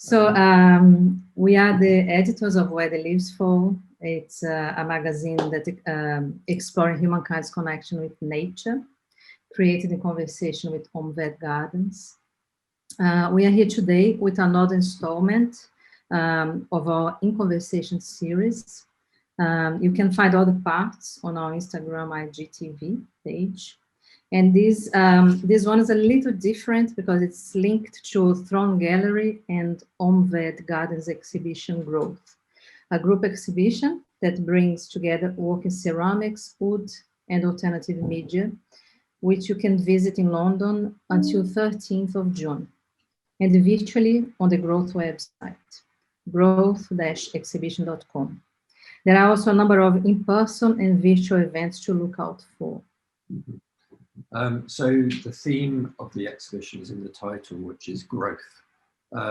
We are the editors of Where the Leaves Fall. It's a magazine that explores humankind's connection with nature, created in conversation with Omved Gardens. We are here today with another installment of our In Conversation series. You can find all the parts on our Instagram IGTV page. And this one is a little different because it's linked to Throne Gallery and Omved Gardens exhibition Growth, a group exhibition that brings together work in ceramics, wood, and alternative media, which you can visit in London until 13th of June, and virtually on the Growth website, growth-exhibition.com. There are also a number of in-person and virtual events to look out for. So the theme of the exhibition is in the title, which is growth.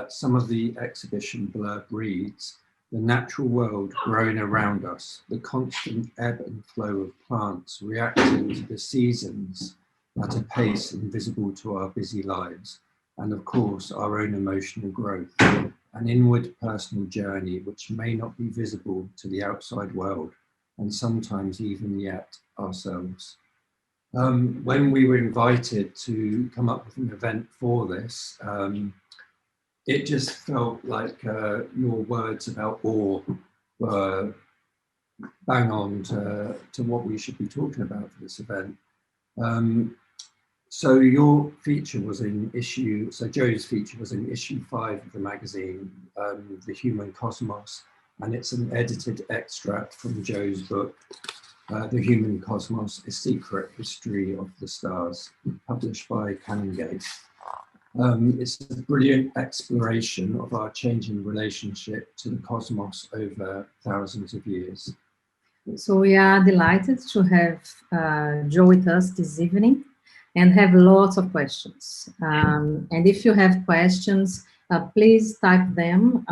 Some of the exhibition blurb reads, the natural world growing around us, the constant ebb and flow of plants reacting to the seasons at a pace invisible to our busy lives, and of course our own emotional growth, an inward personal journey which may not be visible to the outside world, and sometimes even yet ourselves. When we were invited to come up with an event for this, it just felt like your words about awe were bang on to what we should be talking about for this event. So your feature was in Jo's feature was in issue 5 of the magazine, The Human Cosmos, and it's an edited extract from Jo's book, The Human Cosmos, A Secret History of the Stars, published by Canongate. It's a brilliant exploration of our changing relationship to the cosmos over thousands of years. So we are delighted to have Jo with us this evening and have lots of questions. And if you have questions, please type them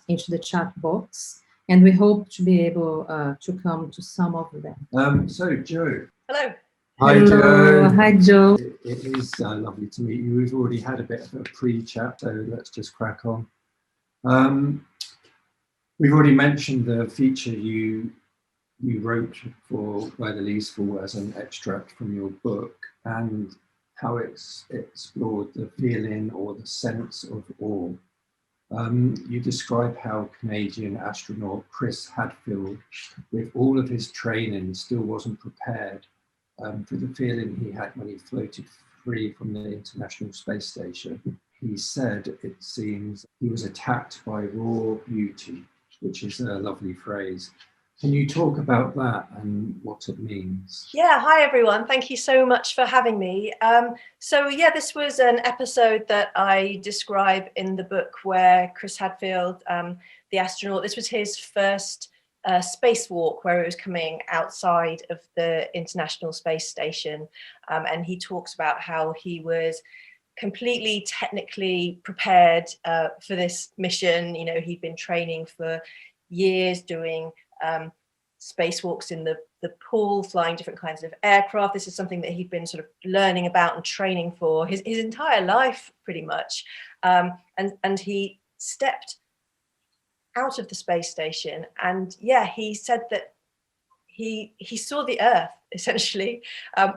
into the chat box, and we hope to be able to come to some of them. So Jo. Hello. Hi, Hello. Jo. Hi, Jo. It is lovely to meet you. We've already had a bit of a pre-chat, so let's just crack on. We've already mentioned the feature you wrote for Where the Leaves Fall as an extract from your book, and how it's explored the feeling or the sense of awe. You describe how Canadian astronaut Chris Hadfield, with all of his training, still wasn't prepared for the feeling he had when he floated free from the International Space Station. He said, it seems, he was attacked by raw beauty, which is a lovely phrase. Can you talk about that and what it means? Yeah, hi everyone. Thank you so much for having me. This was an episode that I describe in the book where Chris Hadfield, the astronaut, this was his first spacewalk where he was coming outside of the International Space Station. And he talks about how he was completely technically prepared for this mission. You know, he'd been training for years doing spacewalks in the pool, flying different kinds of aircraft. This is something that he'd been sort of learning about and training for his entire life, pretty much. And he stepped out of the space station, and he said that he saw the Earth essentially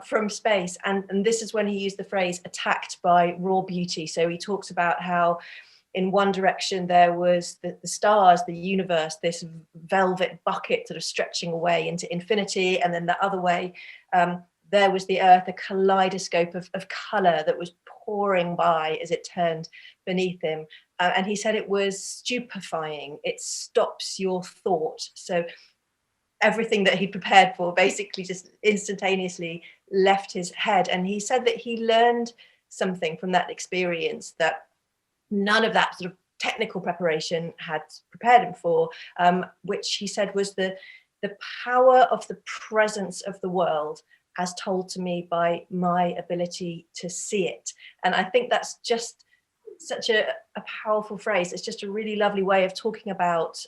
from space, and this is when he used the phrase attacked by raw beauty. So he talks about how in one direction there was the stars, the universe, this velvet bucket sort of stretching away into infinity, and then the other way there was the Earth, a kaleidoscope of colour that was pouring by as it turned beneath him. And he said it was stupefying. It stops your thought. So everything that he'd prepared for basically just instantaneously left his head. And he said that he learned something from that experience that none of that sort of technical preparation had prepared him for, which he said was the power of the presence of the world as told to me by my ability to see it. And I think that's just such a powerful phrase. It's just a really lovely way of talking about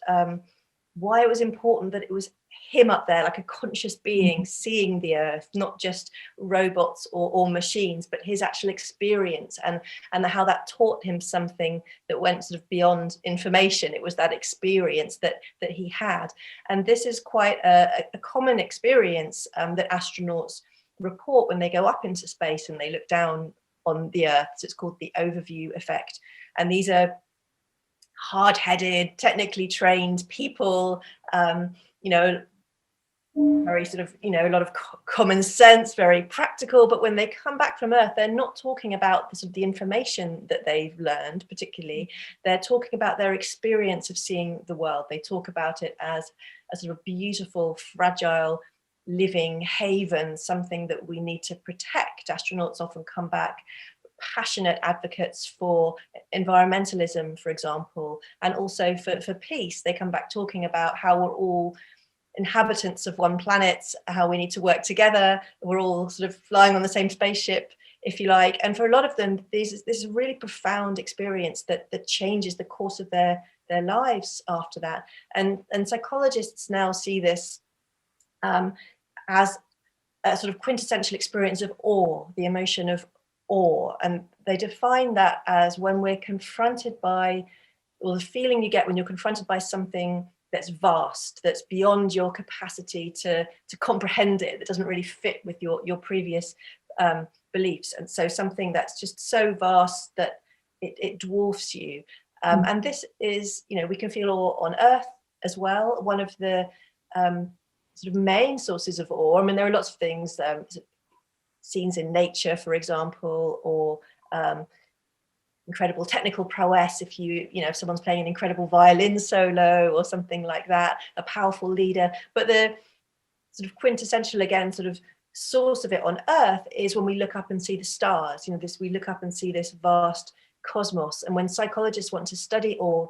why it was important that it was him up there, like a conscious being seeing the earth, not just robots or machines, but his actual experience, and how that taught him something that went sort of beyond information. It was that experience that he had. And this is quite a common experience that astronauts report when they go up into space and they look down on the earth. So it's called the overview effect. And these are hard-headed, technically trained people, very sort of, a lot of common sense, very practical. But when they come back from Earth, they're not talking about the sort of the information that they've learned particularly. They're talking about their experience of seeing the world. They talk about it as a sort of beautiful, fragile, living haven, something that we need to protect. Astronauts often come back passionate advocates for environmentalism, for example, and also for peace. They come back talking about how we're all inhabitants of one planet, how we need to work together. We're all sort of flying on the same spaceship, if you like. And for a lot of them, this is a really profound experience that changes the course of their lives after that. And psychologists now see this as a sort of quintessential experience of awe, the emotion of awe. And they define that as when we're confronted by, or the feeling you get when you're confronted by something that's vast, that's beyond your capacity to comprehend it, that doesn't really fit with your previous beliefs. And so something that's just so vast that it dwarfs you. And this is, we can feel awe on Earth as well. One of the sort of main sources of awe, I mean, there are lots of things, scenes in nature, for example, or incredible technical prowess. If someone's playing an incredible violin solo or something like that, a powerful leader. But the sort of quintessential, again, sort of source of it on Earth is when we look up and see the stars. We look up and see this vast cosmos. And when psychologists want to study awe,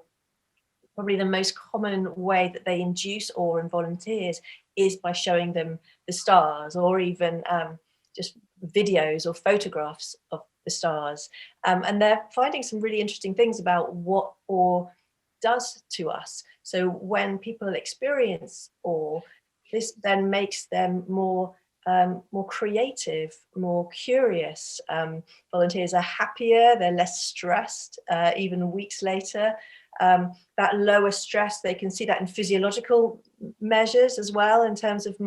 probably the most common way that they induce awe in volunteers is by showing them the stars, or even just videos or photographs of the stars. And they're finding some really interesting things about what awe does to us. So when people experience awe, this then makes them more creative, more curious. Volunteers are happier, they're less stressed, even weeks later. That lower stress, they can see that in physiological measures as well, in terms of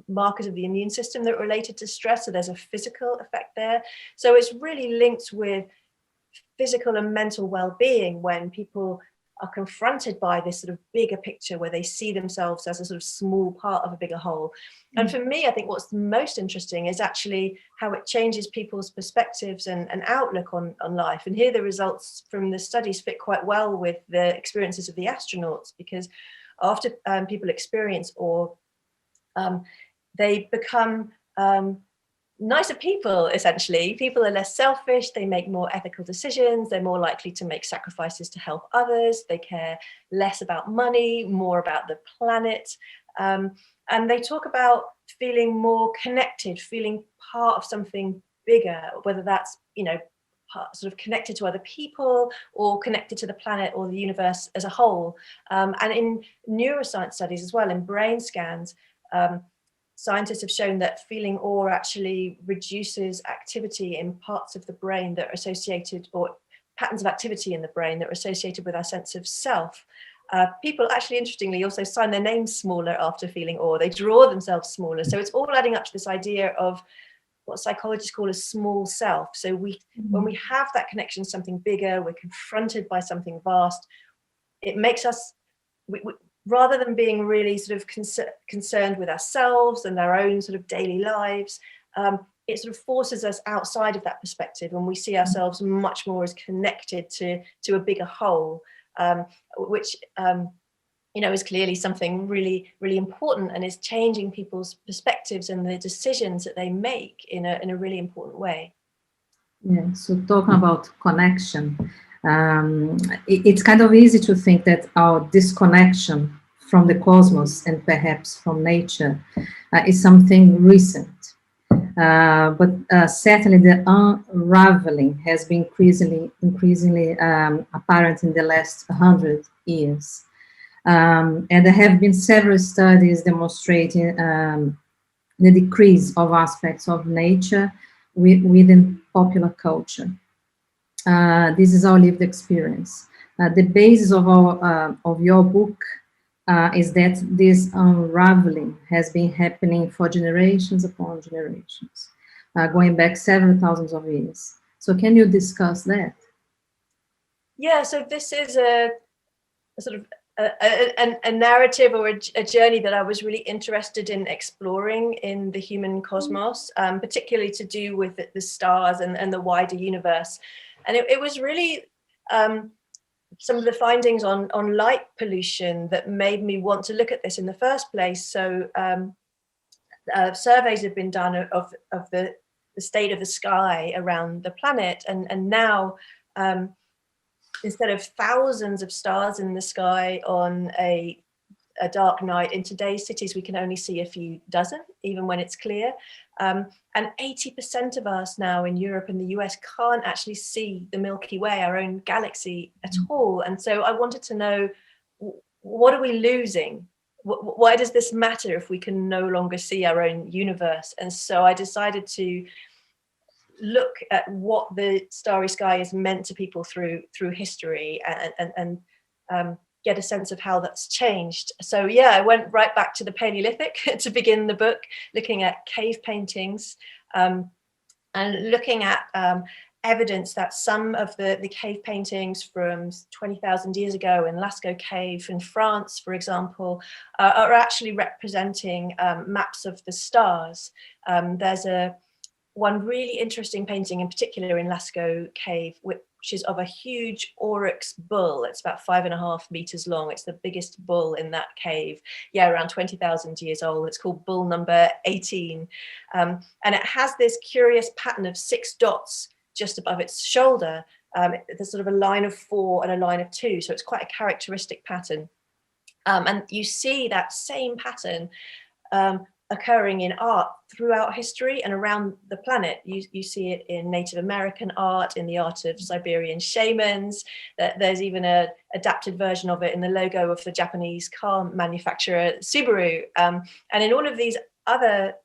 markers of the immune system that are related to stress. So there's a physical effect there. So it's really linked with physical and mental well-being when people are confronted by this sort of bigger picture, where they see themselves as a sort of small part of a bigger whole. And for me, I think what's most interesting is actually how it changes people's perspectives and outlook on life. And here the results from the studies fit quite well with the experiences of the astronauts, because after people experience awe, they become nicer people, essentially. People are less selfish, they make more ethical decisions, they're more likely to make sacrifices to help others, they care less about money, more about the planet. And they talk about feeling more connected, feeling part of something bigger, whether that's, sort of connected to other people or connected to the planet or the universe as a whole. And in neuroscience studies as well, in brain scans, scientists have shown that feeling awe actually reduces activity in parts of the brain that are associated, or patterns of activity in the brain that are associated with our sense of self. People actually, interestingly, also sign their names smaller after feeling awe. They draw themselves smaller. So it's all adding up to this idea of what psychologists call a small self. So when we have that connection to something bigger, we're confronted by something vast, it makes us, rather than being really sort of concerned with ourselves and our own sort of daily lives, it sort of forces us outside of that perspective, and we see ourselves much more as connected to a bigger whole, which is clearly something really, really important, and is changing people's perspectives and the decisions that they make in a really important way. Yeah, so talking about connection, it's kind of easy to think that our disconnection from the cosmos and perhaps from nature is something recent. But certainly the unraveling has been increasingly apparent in the last 100 years. And there have been several studies demonstrating the decrease of aspects of nature within popular culture. This is our lived experience. The basis of your book is that this unraveling has been happening for generations upon generations, going back several thousands of years. So can you discuss that? Yeah, so this is a sort of a narrative or a journey that I was really interested in exploring in the human cosmos, particularly to do with the stars and the wider universe. And it was really some of the findings on light pollution that made me want to look at this in the first place. So surveys have been done of the state of the sky around the planet, and now instead of thousands of stars in the sky on a dark night, in today's cities, we can only see a few dozen, even when it's clear. And 80% of us now in Europe and the US can't actually see the Milky Way, our own galaxy, at all. And so I wanted to know, what are we losing? Why does this matter if we can no longer see our own universe? And so I decided to look at what the starry sky is meant to people through history and get a sense of how that's changed. So yeah, I went right back to the Paleolithic to begin the book, looking at cave paintings and looking at evidence that some of the cave paintings from 20,000 years ago in Lascaux Cave in France, for example, are actually representing maps of the stars. There's one really interesting painting in particular in Lascaux Cave, which is of a huge oryx bull. It's about 5.5 meters long. It's the biggest bull in that cave. Yeah, around 20,000 years old. It's called bull number 18. And it has this curious pattern of 6 dots just above its shoulder. There's sort of a line of 4 and a line of 2. So it's quite a characteristic pattern. And you see that same pattern occurring in art throughout history and around the planet. You see it in Native American art, in the art of Siberian shamans. There's even an adapted version of it in the logo of the Japanese car manufacturer Subaru. And in all of these other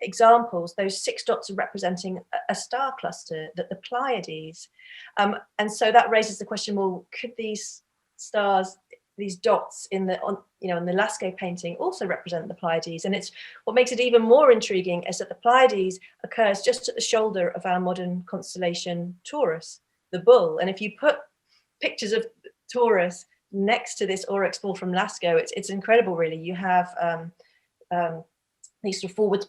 examples, those 6 dots are representing a star cluster, the Pleiades. And so that raises the question, well, could these stars, these dots in the Lascaux painting also represent the Pleiades? And it's what makes it even more intriguing is that the Pleiades occurs just at the shoulder of our modern constellation Taurus, the bull. And if you put pictures of Taurus next to this oryx bull from Lascaux, it's incredible, really. You have these sort of forwards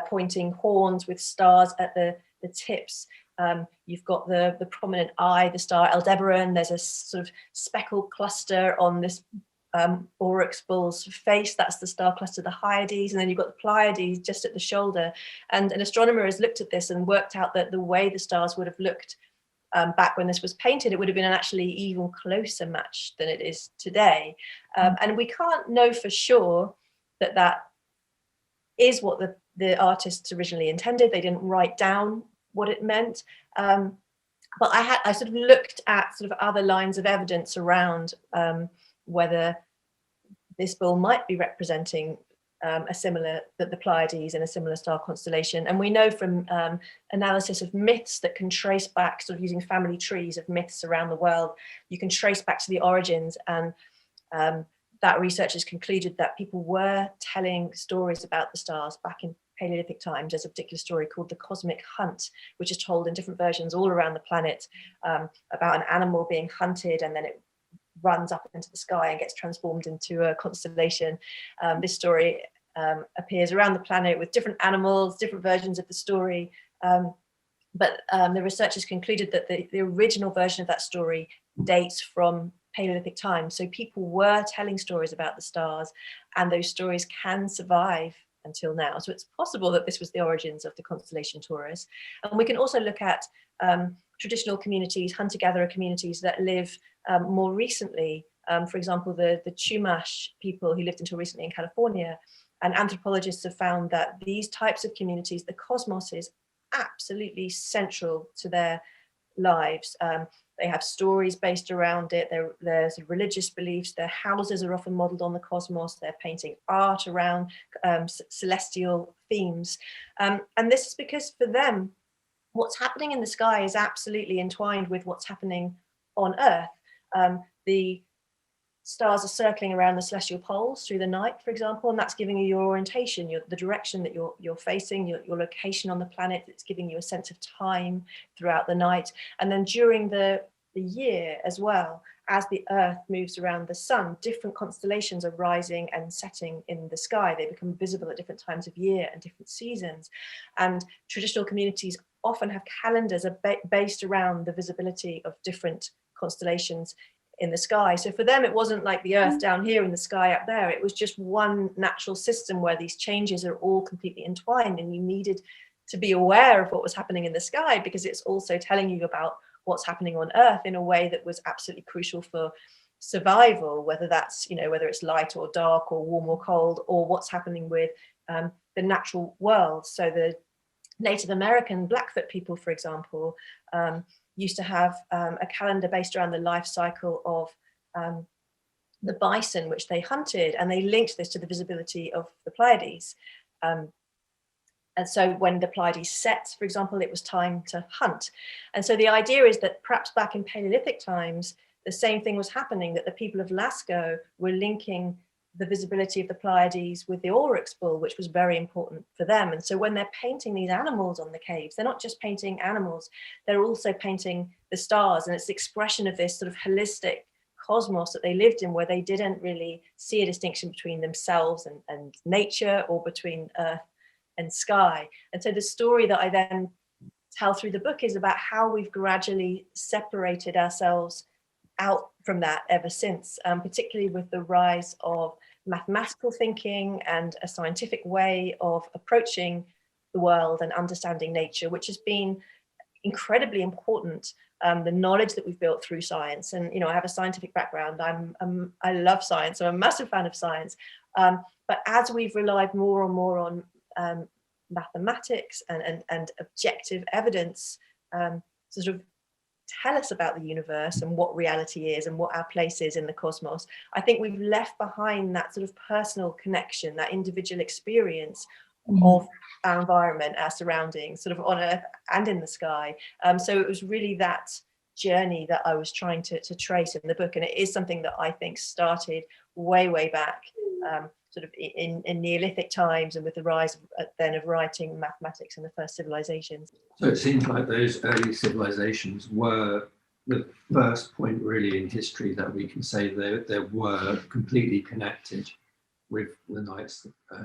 pointing horns with stars at the tips. You've got the prominent eye, the star Aldebaran. There's a sort of speckled cluster on this oryx bull's face. That's the star cluster, the Hyades. And then you've got the Pleiades just at the shoulder. And an astronomer has looked at this and worked out that the way the stars would have looked back when this was painted, it would have been an actually even closer match than it is today. And we can't know for sure that is what the artists originally intended. They didn't write down what it meant. But I sort of looked at sort of other lines of evidence around whether this bull might be representing the Pleiades in a similar star constellation. And we know from analysis of myths that can trace back, sort of using family trees of myths around the world, you can trace back to the origins. And that research has concluded that people were telling stories about the stars back in Paleolithic times. There's a particular story called the Cosmic Hunt, which is told in different versions all around the planet, about an animal being hunted and then it runs up into the sky and gets transformed into a constellation. This story appears around the planet with different animals, different versions of the story. But the researchers concluded that the original version of that story dates from Paleolithic times. So people were telling stories about the stars, and those stories can survive until now. So it's possible that this was the origins of the constellation Taurus. And we can also look at traditional communities, hunter-gatherer communities that live more recently. For example, the Chumash people who lived until recently in California. And anthropologists have found that these types of communities, the cosmos is absolutely central to their lives. They have stories based around it. There's religious beliefs. Their houses are often modeled on the cosmos. They're painting art around celestial themes. And this is because for them, what's happening in the sky is absolutely entwined with what's happening on Earth. The stars are circling around the celestial poles through the night, for example, and that's giving you your orientation, the direction that you're facing, your location on the planet. It's giving you a sense of time throughout the night. And then during the year as well, as the Earth moves around the sun, different constellations are rising and setting in the sky. They become visible at different times of year and different seasons. And traditional communities often have calendars based around the visibility of different constellations in the sky. So for them, it wasn't like the Earth down here and the sky up there. It was just one natural system where these changes are all completely entwined, and you needed to be aware of what was happening in the sky, because it's also telling you about what's happening on Earth in a way that was absolutely crucial for survival, whether that's, whether it's light or dark or warm or cold, or what's happening with the natural world. So the Native American Blackfoot people, for example, used to have a calendar based around the life cycle of the bison, which they hunted, and they linked this to the visibility of the Pleiades. And so when the Pleiades set, for example, it was time to hunt. And so the idea is that perhaps back in Paleolithic times, the same thing was happening, that the people of Lascaux were linking the visibility of the Pleiades with the Oryx bull, which was very important for them. And so when they're painting these animals on the caves, they're not just painting animals, they're also painting the stars. And it's the expression of this sort of holistic cosmos that they lived in, where they didn't really see a distinction between themselves and nature, or between Earth and sky. And so the story that I then tell through the book is about how we've gradually separated ourselves out from that ever since, particularly with the rise of mathematical thinking and a scientific way of approaching the world and understanding nature, which has been incredibly important. The knowledge that we've built through science, and I have a scientific background. I love science. I'm a massive fan of science. But as we've relied more and more on mathematics and objective evidence, sort of tell us about the universe and what reality is and what our place is in the cosmos, I think we've left behind that sort of personal connection, that individual experience of our environment, our surroundings, sort of on Earth and in the sky. So it was really that journey that I was trying to trace in the book, and it is something that I think started way back, sort of in Neolithic times, and with the rise then of writing, mathematics, and the first civilizations. So it seems like those early civilizations were the first point really in history that we can say they were completely connected with the night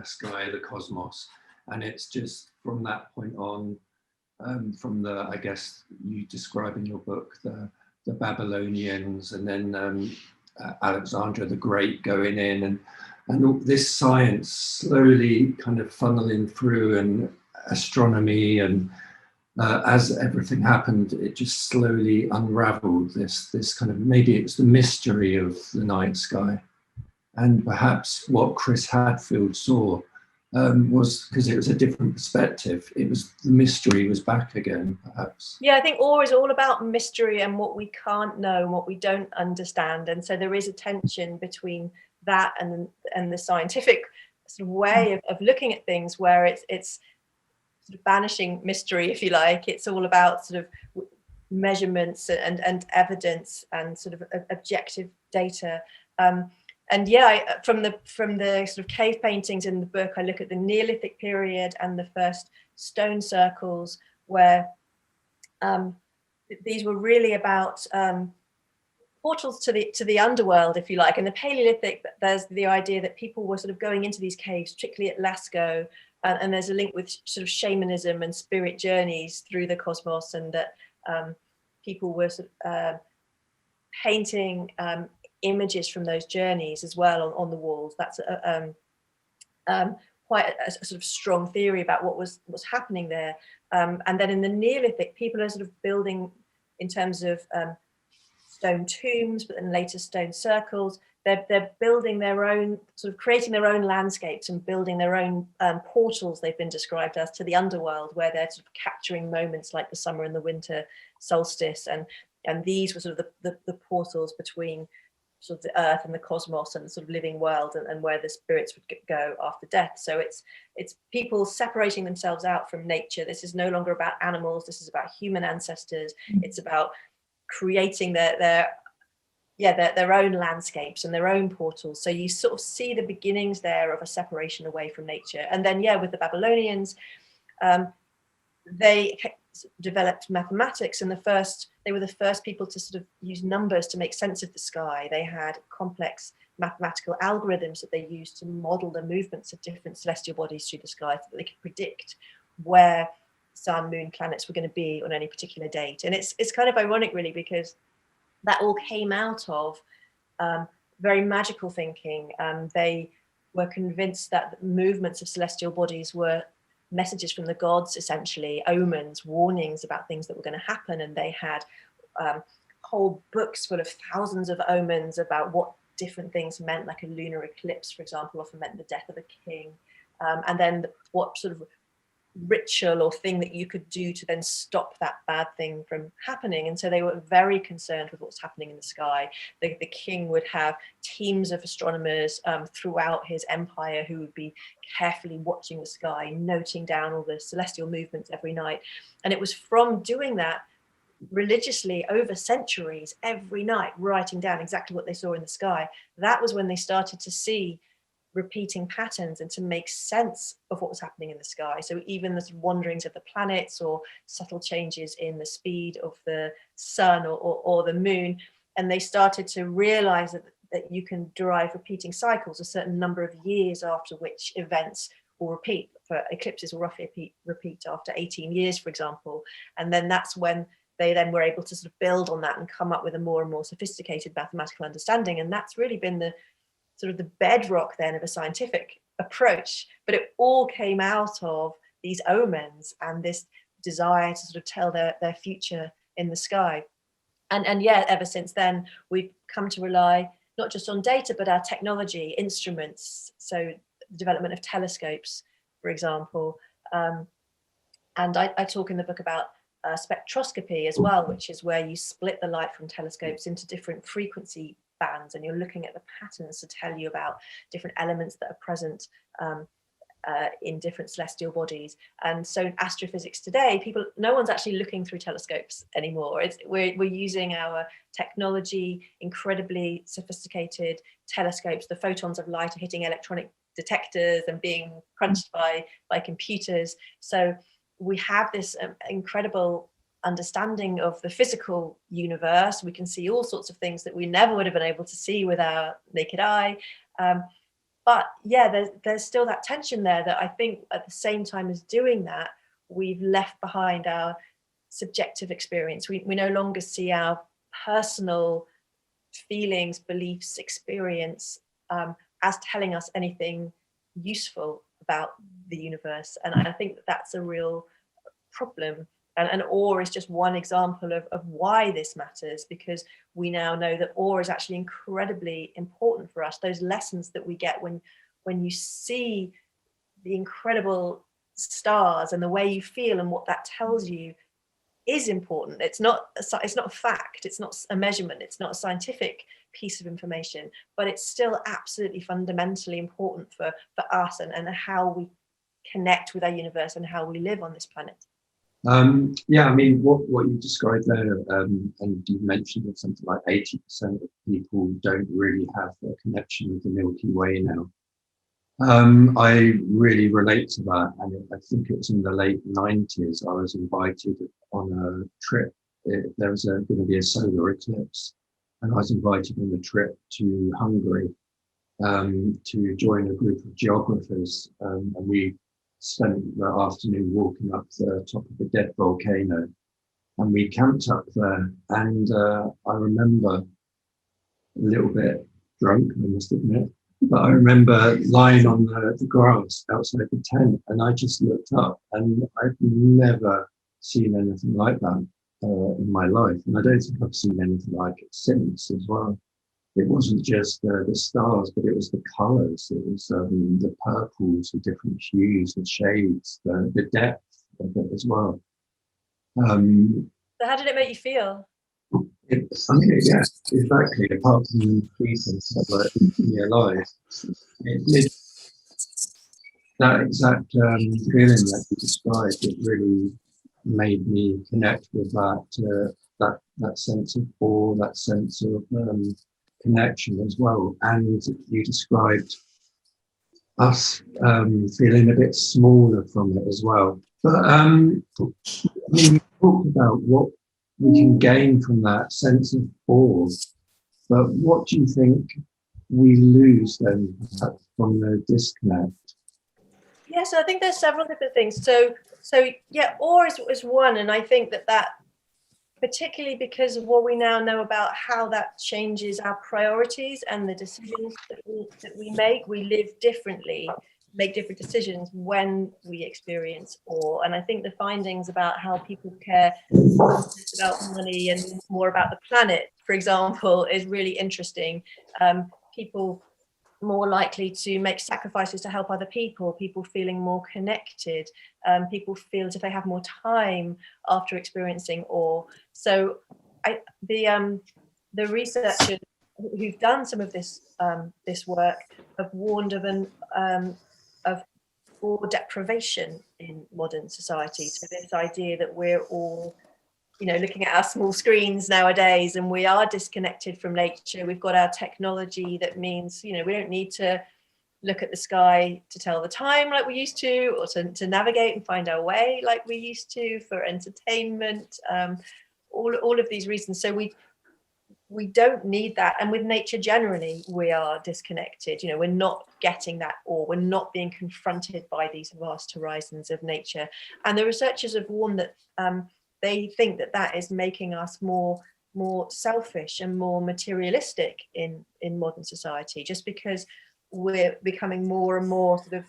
sky, the cosmos. And it's just from that point on, from the, I guess you describe in your book, the Babylonians, and then Alexander the Great going in, and all this science slowly kind of funneling through, and astronomy, and as everything happened, it just slowly unraveled this kind of, maybe it's the mystery of the night sky. And perhaps what Chris Hadfield saw was, because it was a different perspective, it was the mystery was back again, perhaps. Yeah, I think awe is all about mystery and what we can't know and what we don't understand. And so there is a tension between that and the scientific sort of way of looking at things, where it's sort of banishing mystery, if you like. It's all about sort of measurements and evidence and sort of objective data. And yeah, from the sort of cave paintings in the book, I look at the Neolithic period and the first stone circles, where these were really about portals to the underworld, if you like. In the Paleolithic, there's the idea that people were sort of going into these caves, particularly at Lascaux, and there's a link with sort of shamanism and spirit journeys through the cosmos, and that people were sort of painting images from those journeys as well on the walls. That's quite a sort of strong theory about what was happening there. And then in the Neolithic, people are sort of building in terms of stone tombs, but then later stone circles. They're building their own, sort of creating their own landscapes and building their own portals, they've been described as, to the underworld, where they're sort of capturing moments like the summer and the winter solstice, and And these were sort of the portals between sort of the earth and the cosmos and the sort of living world, and where the spirits would go after death. So it's people separating themselves out from nature. This is no longer about animals. This is about human ancestors. It's about creating their own landscapes and their own portals. So you sort of see the beginnings there of a separation away from nature. And then, with the Babylonians, they developed mathematics, and they were the first people to sort of use numbers to make sense of the sky. They had complex mathematical algorithms that they used to model the movements of different celestial bodies through the sky, so that they could predict where sun, moon, planets were going to be on any particular date. And it's kind of ironic, really, because that all came out of very magical thinking. They were convinced that the movements of celestial bodies were messages from the gods, essentially, omens, warnings about things that were going to happen. And they had whole books full of thousands of omens about what different things meant, like a lunar eclipse, for example, often meant the death of a king. And then what sort of ritual or thing that you could do to then stop that bad thing from happening. And so they were very concerned with what's happening in the sky. The king would have teams of astronomers throughout his empire who would be carefully watching the sky, noting down all the celestial movements every night. And it was from doing that religiously over centuries, every night, writing down exactly what they saw in the sky, that was when they started to see repeating patterns and to make sense of what was happening in the sky. So even the wanderings of the planets, or subtle changes in the speed of the sun or the moon, and they started to realize that you can derive repeating cycles, a certain number of years after which events will repeat. For eclipses will roughly repeat after 18 years, for example. And then that's when they then were able to sort of build on that and come up with a more and more sophisticated mathematical understanding. And that's really been the sort of the bedrock then of a scientific approach. But it all came out of these omens and this desire to sort of tell their future in the sky. And ever since then, we've come to rely not just on data, but our technology, instruments. So the development of telescopes, for example. And I talk in the book about spectroscopy as well, which is where you split the light from telescopes into different frequency bands, and you're looking at the patterns to tell you about different elements that are present in different celestial bodies. And so in astrophysics today, no one's actually looking through telescopes anymore. We're using our technology, incredibly sophisticated telescopes. The photons of light are hitting electronic detectors and being crunched by computers. So we have this incredible understanding of the physical universe. We can see all sorts of things that we never would have been able to see with our naked eye. But there's still that tension there, that I think at the same time as doing that, we've left behind our subjective experience. We no longer see our personal feelings, beliefs, experience as telling us anything useful about the universe. And I think that's a real problem. And awe is just one example of why this matters, because we now know that awe is actually incredibly important for us. Those lessons that we get when you see the incredible stars and the way you feel and what that tells you is important. It's not a fact, it's not a measurement, it's not a scientific piece of information, but it's still absolutely fundamentally important for us and how we connect with our universe and how we live on this planet. I mean, what you described there, and you mentioned that something like 80% of people don't really have a connection with the Milky Way now. I really relate to that, and I think it was in the late 90s. I was invited on a trip. There was going to be a solar eclipse, and I was invited on a trip to Hungary to join a group of geographers, and we spent the afternoon walking up the top of a dead volcano, and we camped up there. And I remember a little bit drunk, I must admit, but I remember lying on the grass outside the tent, and I just looked up, and I've never seen anything like that in my life, and I don't think I've seen anything like it since as well. It wasn't just the stars, but it was the colours. It was the purples, the different hues, the shades, the depth of it as well. So how did it make you feel? I mean, yeah, exactly. Apart from peace and stuff like in your life, it did that exact feeling that you described. It really made me connect with that sense of awe, that sense of connection as well. And you described us feeling a bit smaller from it as well. But I mean, we talked about what we can gain from that sense of awe. But what do you think we lose then from the disconnect? Yeah, so I think there's several different things. So yeah, awe is one, and I think that particularly because of what we now know about how that changes our priorities and the decisions that we make, we live differently, make different decisions when we experience awe. And I think the findings about how people care less about money and more about the planet, for example, is really interesting. People more likely to make sacrifices to help other people feeling more connected, people feel as if they have more time after experiencing awe. So the researchers who've done some of this work have warned of awe deprivation in modern society. So this idea that we're all looking at our small screens nowadays, and we are disconnected from nature. We've got our technology that means, we don't need to look at the sky to tell the time like we used to, or to navigate and find our way like we used to for entertainment, all of these reasons. So we don't need that. And with nature generally, we are disconnected. We're not getting that awe. We're not being confronted by these vast horizons of nature. And the researchers have warned that they think that is making us more selfish and more materialistic in modern society, just because we're becoming more and more sort of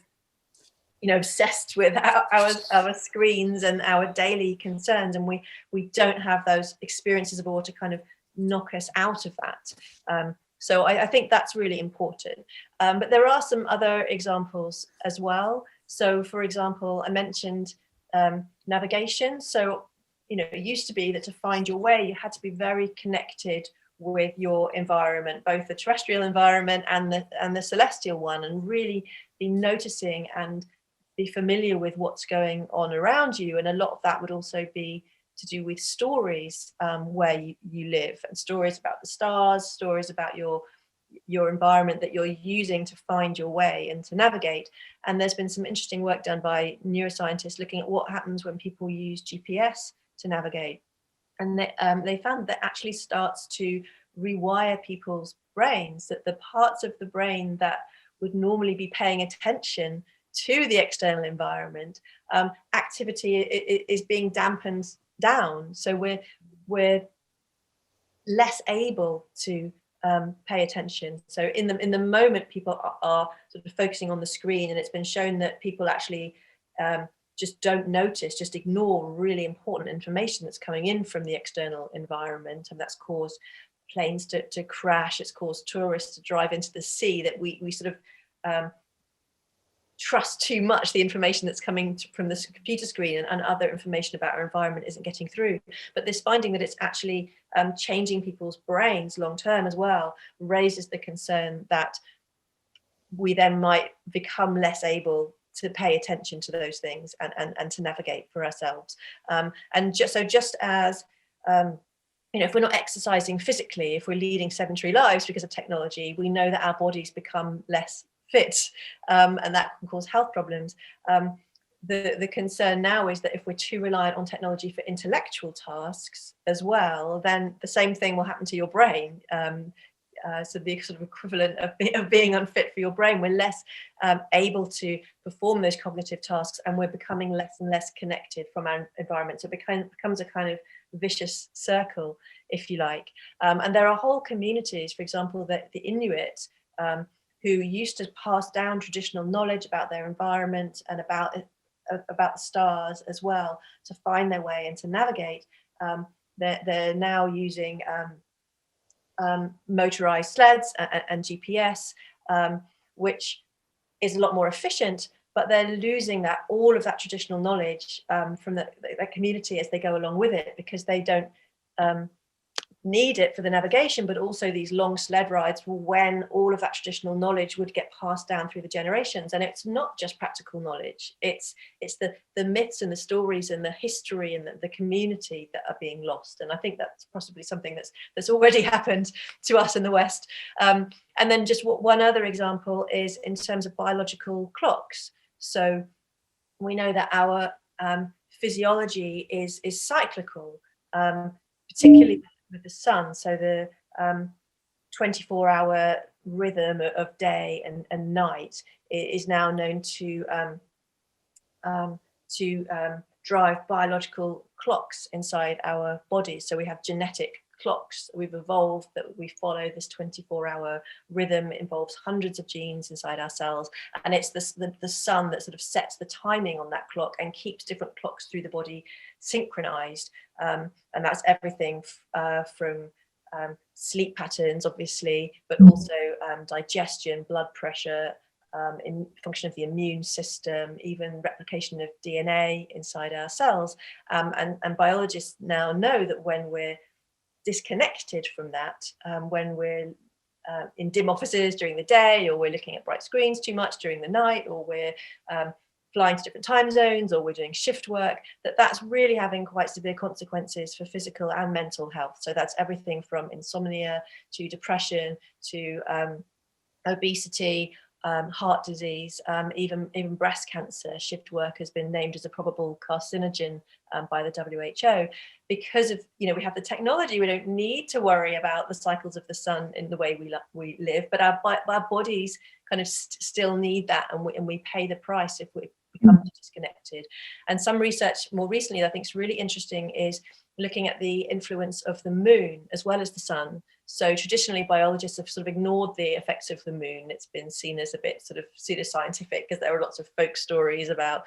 obsessed with our screens and our daily concerns, and we don't have those experiences of awe to kind of knock us out of that. So I think that's really important. But there are some other examples as well. So for example, I mentioned navigation. So it used to be that to find your way, you had to be very connected with your environment, both the terrestrial environment and the celestial one, and really be noticing and be familiar with what's going on around you. And a lot of that would also be to do with stories where you live, and stories about the stars, stories about your environment that you're using to find your way and to navigate. And there's been some interesting work done by neuroscientists looking at what happens when people use GPS to navigate. And they found that actually starts to rewire people's brains, that the parts of the brain that would normally be paying attention to the external environment, activity is being dampened down. So we're less able to pay attention. So in the moment, people are sort of focusing on the screen, and it's been shown that people actually just don't notice, just ignore really important information that's coming in from the external environment, and that's caused planes to crash. It's caused tourists to drive into the sea, that we sort of trust too much the information that's coming from the computer screen, and other information about our environment isn't getting through. But this finding that it's actually changing people's brains long term as well raises the concern that we then might become less able to pay attention to those things and to navigate for ourselves. And just as if we're not exercising physically, if we're leading sedentary lives because of technology, we know that our bodies become less fit, and that can cause health problems. The concern now is that if we're too reliant on technology for intellectual tasks as well, then the same thing will happen to your brain. So the sort of equivalent of being unfit for your brain, we're less able to perform those cognitive tasks, and we're becoming less and less connected from our environment. So it becomes a kind of vicious circle, if you like. And there are whole communities, for example, the Inuit, who used to pass down traditional knowledge about their environment and about the stars as well to find their way and to navigate. They're now using motorized sleds and GPS, which is a lot more efficient, but they're losing all of that traditional knowledge from that community as they go along with it, because they don't need it for the navigation, but also these long sled rides when all of that traditional knowledge would get passed down through the generations. And it's not just practical knowledge, it's the myths and the stories and the history and the community that are being lost. And I think that's possibly something that's already happened to us in the West. And then just one other example is in terms of biological clocks. So we know that our physiology is cyclical, particularly with the sun. So the 24-hour rhythm of day and night is now known to drive biological clocks inside our bodies. So we have genetic clocks we've evolved that we follow. This 24-hour rhythm involves hundreds of genes inside our cells, and it's the sun that sort of sets the timing on that clock and keeps different clocks through the body synchronized. And that's everything from sleep patterns, obviously, but also digestion, blood pressure, in function of the immune system, even replication of DNA inside our cells. And biologists now know that when we're disconnected from that, when we're in dim offices during the day, or we're looking at bright screens too much during the night, or we're flying to different time zones, or we're doing shift work, that's really having quite severe consequences for physical and mental health. So that's everything from insomnia to depression to obesity, heart disease, even breast cancer. Shift work has been named as a probable carcinogen by the WHO, because of, we have the technology. We don't need to worry about the cycles of the sun in the way we live, but our bodies kind of still need that, and we pay the price if we become disconnected. And some research more recently that I think is really interesting is looking at the influence of the moon as well as the sun. So traditionally, biologists have sort of ignored the effects of the moon. It's been seen as a bit sort of pseudoscientific, because there are lots of folk stories about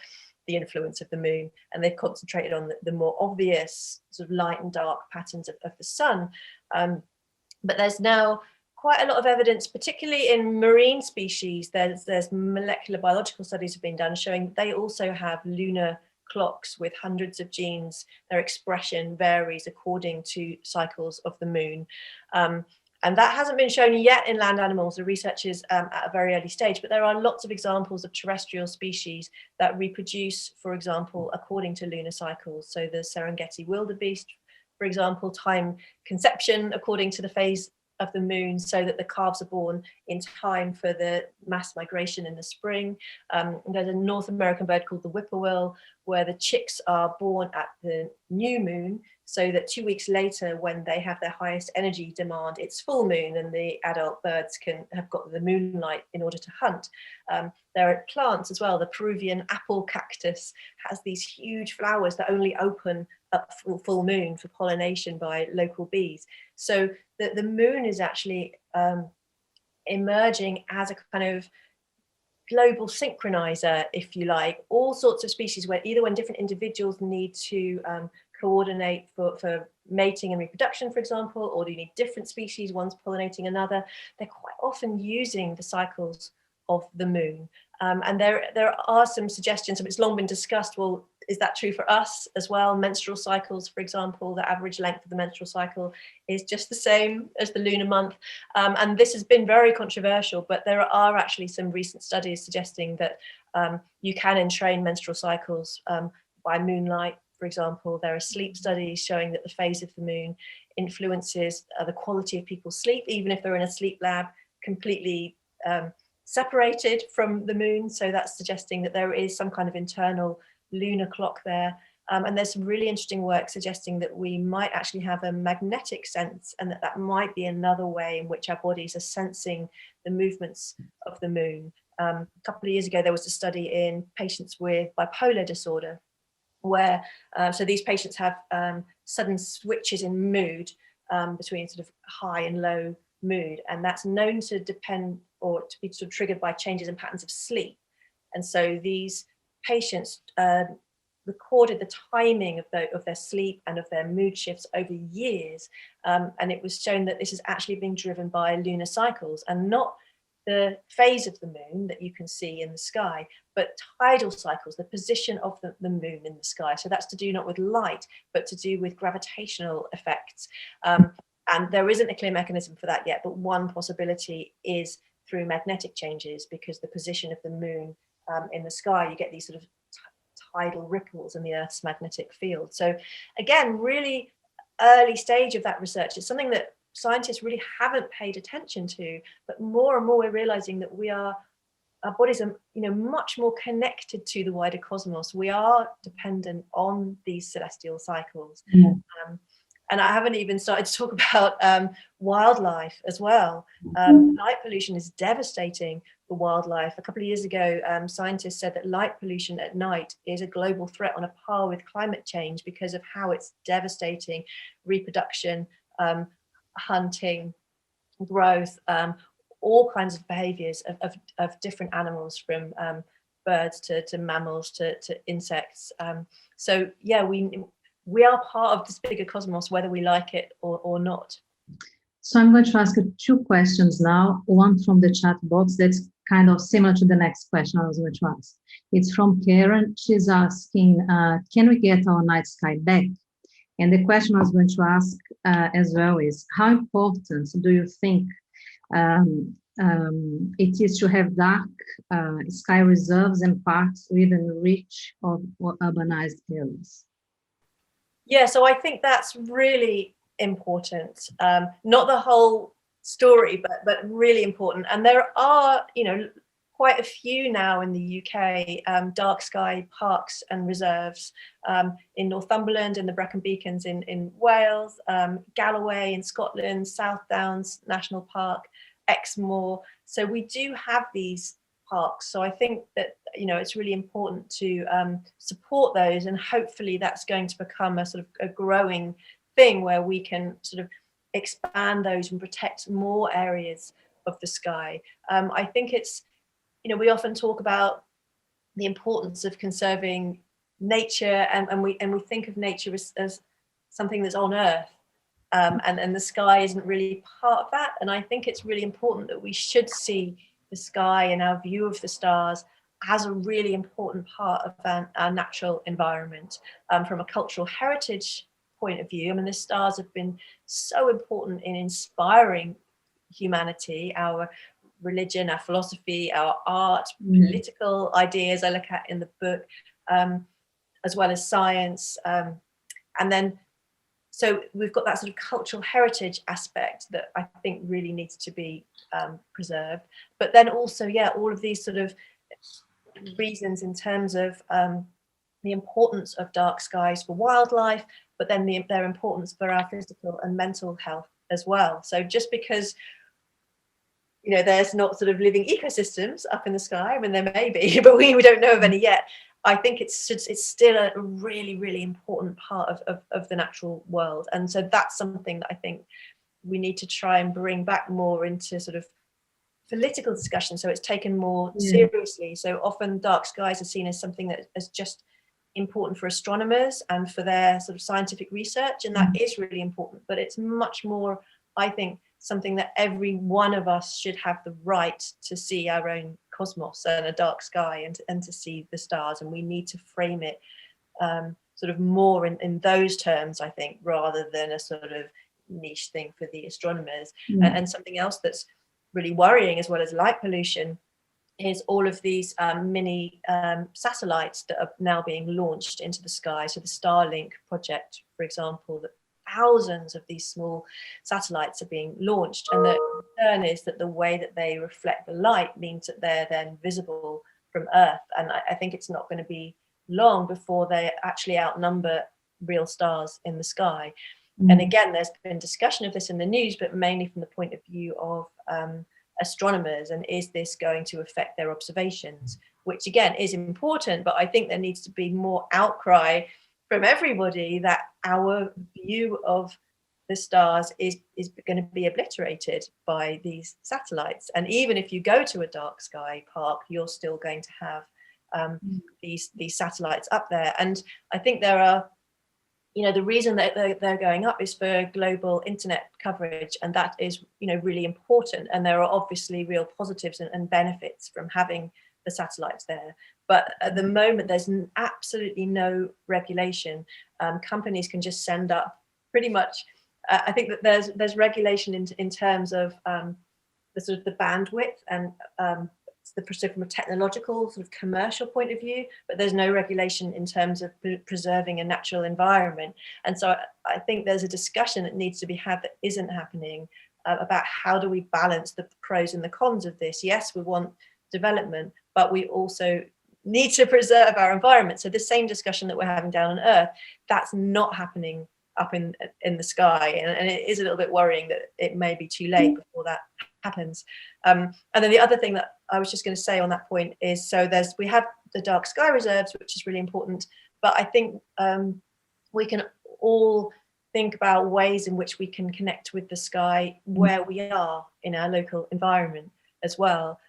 the influence of the moon, and they've concentrated on the more obvious sort of light and dark patterns of the sun. But there's now quite a lot of evidence, particularly in marine species. There's molecular biological studies have been done showing they also have lunar clocks with hundreds of genes. Their expression varies according to cycles of the moon. And that hasn't been shown yet in land animals. The research is at a very early stage, but there are lots of examples of terrestrial species that reproduce, for example, according to lunar cycles. So the Serengeti wildebeest, for example, time conception according to the phase of the moon, so that the calves are born in time for the mass migration in the spring. There's a North American bird called the whippoorwill, where the chicks are born at the new moon, so that 2 weeks later, when they have their highest energy demand, it's full moon, and the adult birds have got the moonlight in order to hunt. There are plants as well. The Peruvian apple cactus has these huge flowers that only open at full moon for pollination by local bees. So the moon is actually emerging as a kind of global synchronizer, if you like. All sorts of species, where either when different individuals need to coordinate for mating and reproduction, for example, or do you need different species, one's pollinating another, they're quite often using the cycles of the moon. And there are some suggestions, and it's long been discussed, well, is that true for us as well? Menstrual cycles, for example, the average length of the menstrual cycle is just the same as the lunar month. And this has been very controversial, but there are actually some recent studies suggesting that you can entrain menstrual cycles by moonlight. For example, there are sleep studies showing that the phase of the moon influences the quality of people's sleep, even if they're in a sleep lab completely separated from the moon. So that's suggesting that there is some kind of internal lunar clock there. And there's some really interesting work suggesting that we might actually have a magnetic sense, and that might be another way in which our bodies are sensing the movements of the moon. A couple of years ago, there was a study in patients with bipolar disorder, where so these patients have sudden switches in mood between sort of high and low mood, and that's known to depend or to be sort of triggered by changes in patterns of sleep. And so these patients recorded the timing of their sleep and of their mood shifts over years, and it was shown that this is actually being driven by lunar cycles and not the phase of the moon that you can see in the sky, but tidal cycles, the position of the moon in the sky. So that's to do not with light, but to do with gravitational effects. And there isn't a clear mechanism for that yet, but one possibility is through magnetic changes, because the position of the moon in the sky, you get these sort of tidal ripples in the Earth's magnetic field. So again, really early stage of that research. It's something that scientists really haven't paid attention to, but more and more we're realizing that our bodies are, much more connected to the wider cosmos. We are dependent on these celestial cycles. Yeah. And I haven't even started to talk about wildlife as well. Light pollution is devastating for wildlife. A couple of years ago, scientists said that light pollution at night is a global threat on a par with climate change because of how it's devastating reproduction, hunting, growth, all kinds of behaviors of different animals, from birds to mammals to insects. So yeah, we are part of this bigger cosmos, whether we like it or not. So I'm going to ask you two questions now. One from the chat box that's kind of similar to the next question I was going to ask. It's from Karen. She's asking, can we get our night sky back? And the question I was going to ask as well is, how important do you think it is to have dark sky reserves and parks within reach of urbanized areas? Yeah, so I think that's really important. Not the whole story, but really important. And there are, quite a few now in the UK, dark sky parks and reserves, in Northumberland, in the Brecon Beacons in Wales, Galloway in Scotland, South Downs National Park, Exmoor. So we do have these parks. So I think that, it's really important to support those, and hopefully that's going to become a sort of a growing thing where we can sort of expand those and protect more areas of the sky. I think it's, we often talk about the importance of conserving nature, and we think of nature as something that's on Earth, and the sky isn't really part of that. And I think it's really important that we should see the sky and our view of the stars as a really important part of our natural environment. From a cultural heritage point of view, I mean, the stars have been so important in inspiring humanity, our religion, our philosophy, our art, political ideas I look at in the book, as well as science. And then, so we've got that sort of cultural heritage aspect that I think really needs to be preserved. But then also, yeah, all of these sort of reasons in terms of the importance of dark skies for wildlife, but then their importance for our physical and mental health as well. So just because, there's not sort of living ecosystems up in the sky, I mean, there may be, but we don't know of any yet. I think it's still a really, really important part of the natural world. And so that's something that I think we need to try and bring back more into sort of political discussion, so it's taken more seriously. So often dark skies are seen as something that is just important for astronomers and for their sort of scientific research, and that is really important, but it's much more, I think, something that every one of us should have the right to see our own cosmos and a dark sky, and to see the stars, and we need to frame it sort of more in those terms, I think, rather than a sort of niche thing for the astronomers. And something else that's really worrying, as well as light pollution, is all of these mini satellites that are now being launched into the sky. So the Starlink project, for example, that thousands of these small satellites are being launched, and the concern is that the way that they reflect the light means that they're then visible from Earth. And I think it's not going to be long before they actually outnumber real stars in the sky. And again, there's been discussion of this in the news, but mainly from the point of view of astronomers, and is this going to affect their observations, which again is important, but I think there needs to be more outcry from everybody that our view of the stars is going to be obliterated by these satellites. And even if you go to a dark sky park, you're still going to have these satellites up there. And I think there are, the reason that they're going up is for global internet coverage, and that is, really important. And there are obviously real positives and benefits from having the satellites there. But at the moment, there's absolutely no regulation. Companies can just send up pretty much I think that there's regulation in terms of the sort of the bandwidth and from a technological sort of commercial point of view, but there's no regulation in terms of preserving a natural environment. And so I think there's a discussion that needs to be had that isn't happening about how do we balance the pros and the cons of this. Yes, we want development, but we also need to preserve our environment. So the same discussion that we're having down on Earth, that's not happening up in the sky, and it is a little bit worrying that it may be too late before that happens. And then the other thing that I was just going to say on that point is, so we have the dark sky reserves, which is really important, but I think we can all think about ways in which we can connect with the sky where we are in our local environment as well.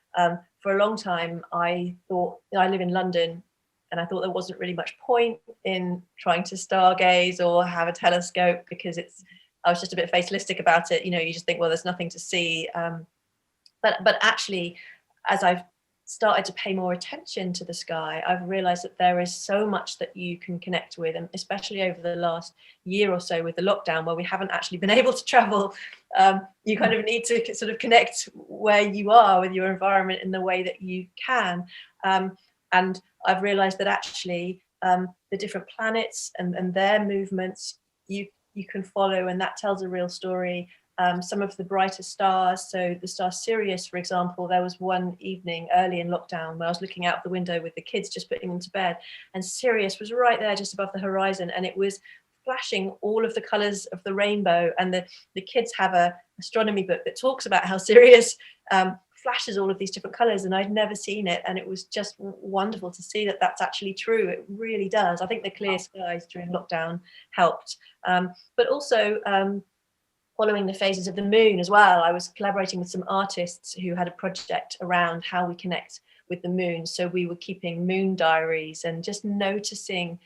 For a long time, I thought, I live in London, and I thought there wasn't really much point in trying to stargaze or have a telescope, because I was just a bit fatalistic about it. You just think, well, there's nothing to see. But actually, as I've started to pay more attention to the sky, I've realized that there is so much that you can connect with, and especially over the last year or so with the lockdown, where we haven't actually been able to travel, you kind of need to sort of connect where you are with your environment in the way that you can. And I've realized that actually the different planets and their movements you can follow, and that tells a real story. Some of the brightest stars, so the star Sirius, for example, there was one evening early in lockdown where I was looking out the window with the kids, just putting them to bed, and Sirius was right there just above the horizon, and it was flashing all of the colors of the rainbow. And the kids have a astronomy book that talks about how Sirius flashes all of these different colors, and I'd never seen it, and it was just wonderful to see that that's actually true. It really does. I think the clear skies during lockdown helped, but also following the phases of the moon as well. I was collaborating with some artists who had a project around how we connect with the moon. So we were keeping moon diaries and just noticing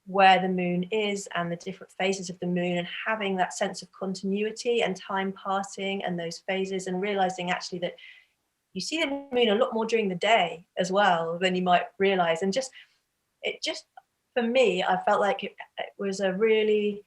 where the moon is and the different phases of the moon, and having that sense of continuity and time passing and those phases, and realizing actually that you see the moon a lot more during the day as well than you might realize. And it just for me, I felt like it was a really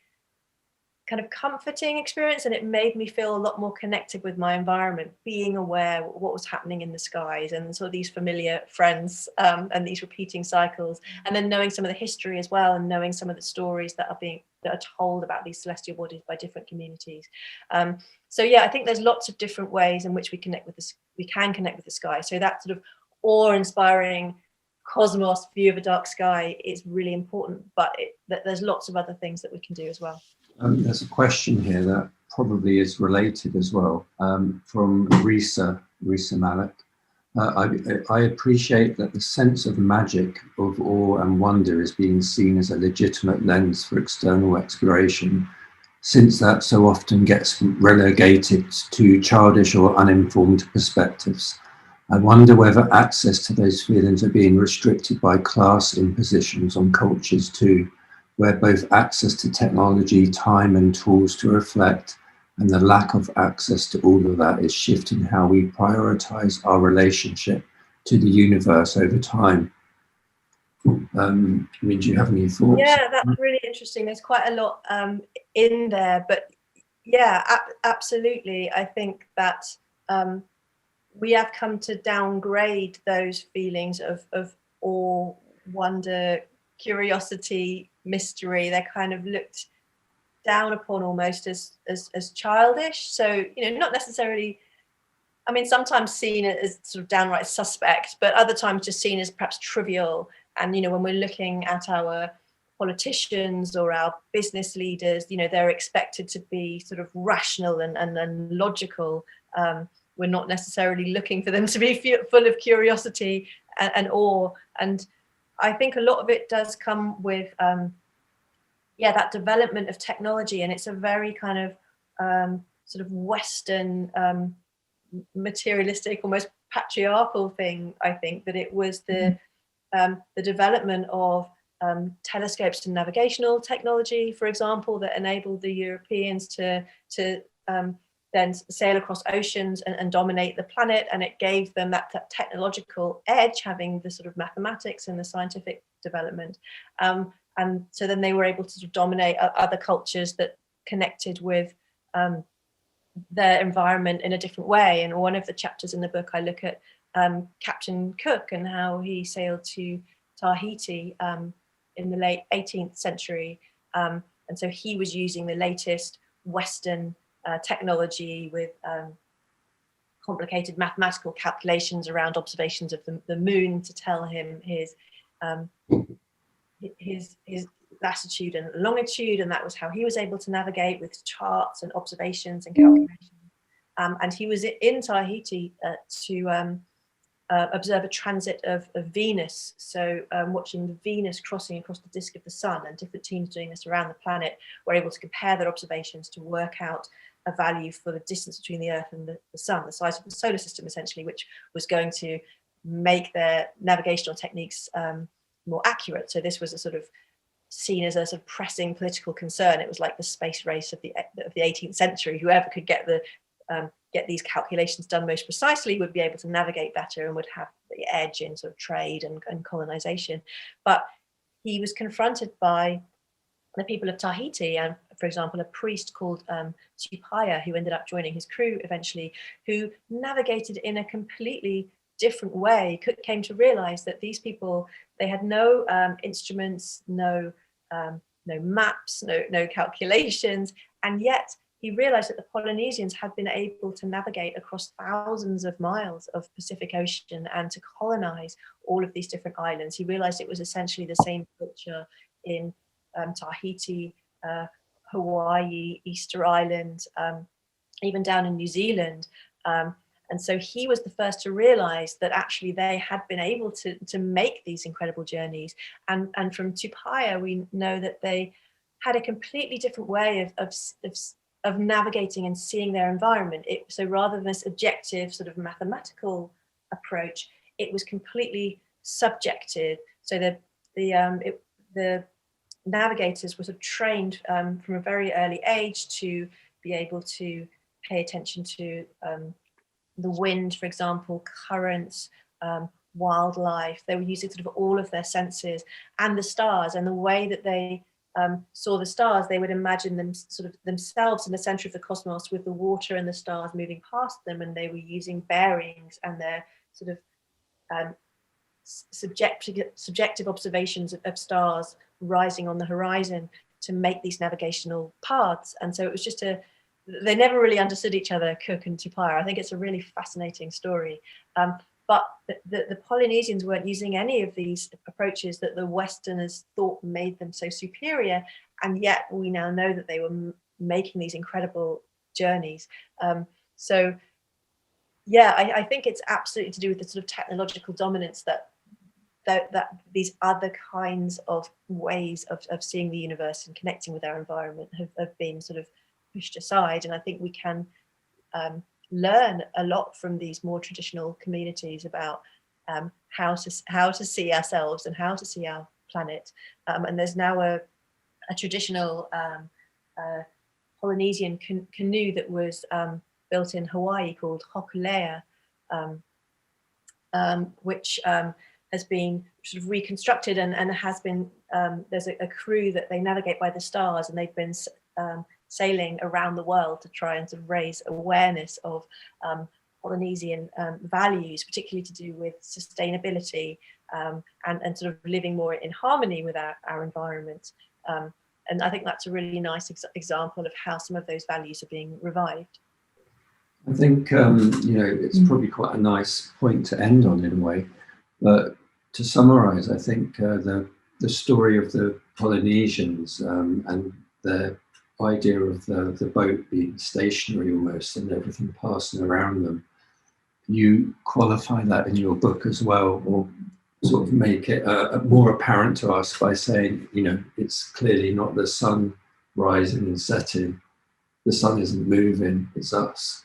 kind of comforting experience, and it made me feel a lot more connected with my environment, being aware of what was happening in the skies and sort of these familiar friends and these repeating cycles, and then knowing some of the history as well, and knowing some of the stories that are told about these celestial bodies by different communities. So yeah, I think there's lots of different ways in which we can connect with the sky. So that sort of awe-inspiring cosmos view of a dark sky is really important, but there's lots of other things that we can do as well. There's a question here that probably is related as well, from Risa Malik. I appreciate that the sense of magic, of awe and wonder is being seen as a legitimate lens for external exploration, since that so often gets relegated to childish or uninformed perspectives. I wonder whether access to those feelings are being restricted by class impositions on cultures too, where both access to technology, time and tools to reflect, and the lack of access to all of that is shifting how we prioritize our relationship to the universe over time. I mean, do you have any thoughts? Yeah, that's really interesting. There's quite a lot in there, but yeah, absolutely. I think that we have come to downgrade those feelings of awe, wonder, curiosity, mystery. They're kind of looked down upon almost as childish. So, not necessarily, I mean, sometimes seen as sort of downright suspect, but other times just seen as perhaps trivial. And, when we're looking at our politicians or our business leaders, they're expected to be sort of rational and logical. We're not necessarily looking for them to be full of curiosity and awe. And I think a lot of it does come with, that development of technology. And it's a very kind of sort of Western, materialistic, almost patriarchal thing. I think that it was the development of telescopes and navigational technology, for example, that enabled the Europeans to then sail across oceans and dominate the planet, and it gave them that technological edge, having the sort of mathematics and the scientific development, and so then they were able to sort of dominate other cultures that connected with their environment in a different way. And one of the chapters in the book, I look at Captain Cook and how he sailed to Tahiti in the late 18th century. And so he was using the latest Western technology with complicated mathematical calculations around observations of the moon to tell him his latitude and longitude, and that was how he was able to navigate with charts and observations and calculations. And he was in Tahiti to observe a transit of Venus, so watching the Venus crossing across the disk of the sun, and different teams doing this around the planet were able to compare their observations to work out a value for the distance between the Earth and the sun, the size of the solar system essentially, which was going to make their navigational techniques more accurate. So this was a sort of seen as a sort of pressing political concern. It was like the space race of the 18th century. Whoever could get these calculations done most precisely would be able to navigate better and would have the edge in sort of trade and colonization. But he was confronted by the people of Tahiti, and for example, a priest called Tupaya, who ended up joining his crew eventually, who navigated in a completely different way. Cook came to realize that these people, they had no instruments, no maps, no calculations, and yet he realized that the Polynesians had been able to navigate across thousands of miles of Pacific Ocean and to colonize all of these different islands. He realized it was essentially the same culture in Tahiti, Hawaii, Easter Island, even down in New Zealand. And so he was the first to realize that actually they had been able to make these incredible journeys. And from Tupaya, we know that they had a completely different way of navigating and seeing their environment. So rather than this objective sort of mathematical approach, it was completely subjective. So the navigators were sort of trained from a very early age to be able to pay attention to the wind, for example, currents, wildlife. They were using sort of all of their senses, and the stars, and the way that they saw the stars, they would imagine them sort of themselves in the center of the cosmos with the water and the stars moving past them, and they were using bearings and their sort of subjective observations of stars rising on the horizon to make these navigational paths. And so it was just they never really understood each other, Cook and Tupaya. I think it's a really fascinating story. But the Polynesians weren't using any of these approaches that the Westerners thought made them so superior. And yet we now know that they were making these incredible journeys. So yeah, I think it's absolutely to do with the sort of technological dominance that these other kinds of ways of seeing the universe and connecting with our environment have been sort of pushed aside. And I think we can learn a lot from these more traditional communities about how to see ourselves and how to see our planet. And there's now a traditional Polynesian canoe that was built in Hawaii called Hokulea, which has been sort of reconstructed and has been, there's a crew that they navigate by the stars, and they've been sailing around the world to try and sort of raise awareness of Polynesian values, particularly to do with sustainability and sort of living more in harmony with our environment. And I think that's a really nice example of how some of those values are being revived. I think, it's probably quite a nice point to end on in a way. But to summarize, I think the story of the Polynesians and the idea of the boat being stationary almost and everything passing around them, you qualify that in your book as well, or sort of make it more apparent to us by saying, it's clearly not the sun rising and setting. The sun isn't moving, it's us.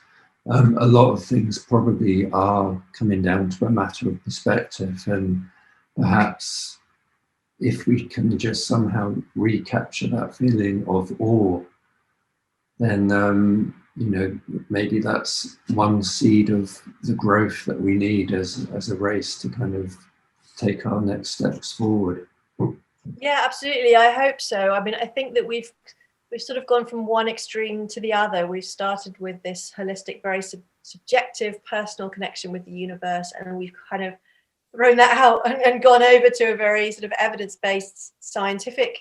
A lot of things probably are coming down to a matter of perspective, and perhaps if we can just somehow recapture that feeling of awe, then maybe that's one seed of the growth that we need as a race to kind of take our next steps forward. Yeah, absolutely. I hope so. I mean, I think that we've we've sort of gone from one extreme to the other. We've started with this holistic, very subjective, personal connection with the universe, and we've kind of thrown that out and gone over to a very sort of evidence-based scientific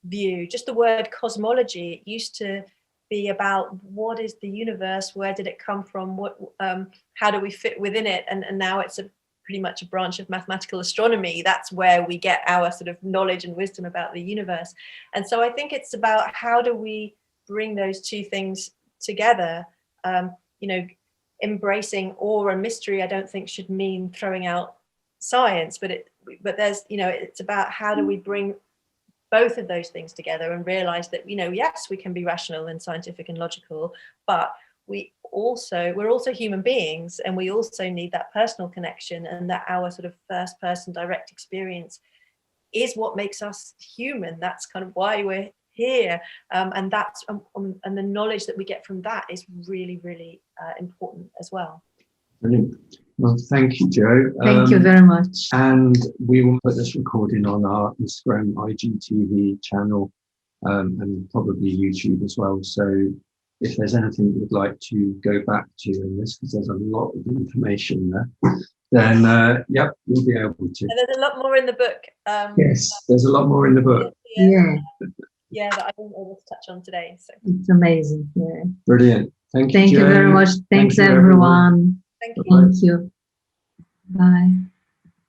view. Just the word cosmology, it used to be about what is the universe, where did it come from, what how do we fit within it, and now it's pretty much a branch of mathematical astronomy. That's where we get our sort of knowledge and wisdom about the universe. And so I think it's about how do we bring those two things together. You know, embracing awe and mystery, I don't think should mean throwing out science, but there's, you know, it's about how do we bring both of those things together and realize that, you know, yes, we can be rational and scientific and logical, but we're also human beings, and we also need that personal connection, and that our sort of first person direct experience is what makes us human. That's kind of why we're here, and that's and the knowledge that we get from that is really, really important as well. Brilliant. Well, thank you, Jo. Thank you very much. And we will put this recording on our Instagram, IGTV channel, and probably YouTube as well. So if there's anything you'd like to go back to in this, because there's a lot of information there, then yep, you'll be able to. And there's a lot more in the book. Yes, there's a lot more in the book. Yeah, that I wasn't able to touch on today. So It's amazing. Yeah. Brilliant. Thank you, Thank you Jo. very much. Thanks, you, everyone. thank you. Thank you. Bye.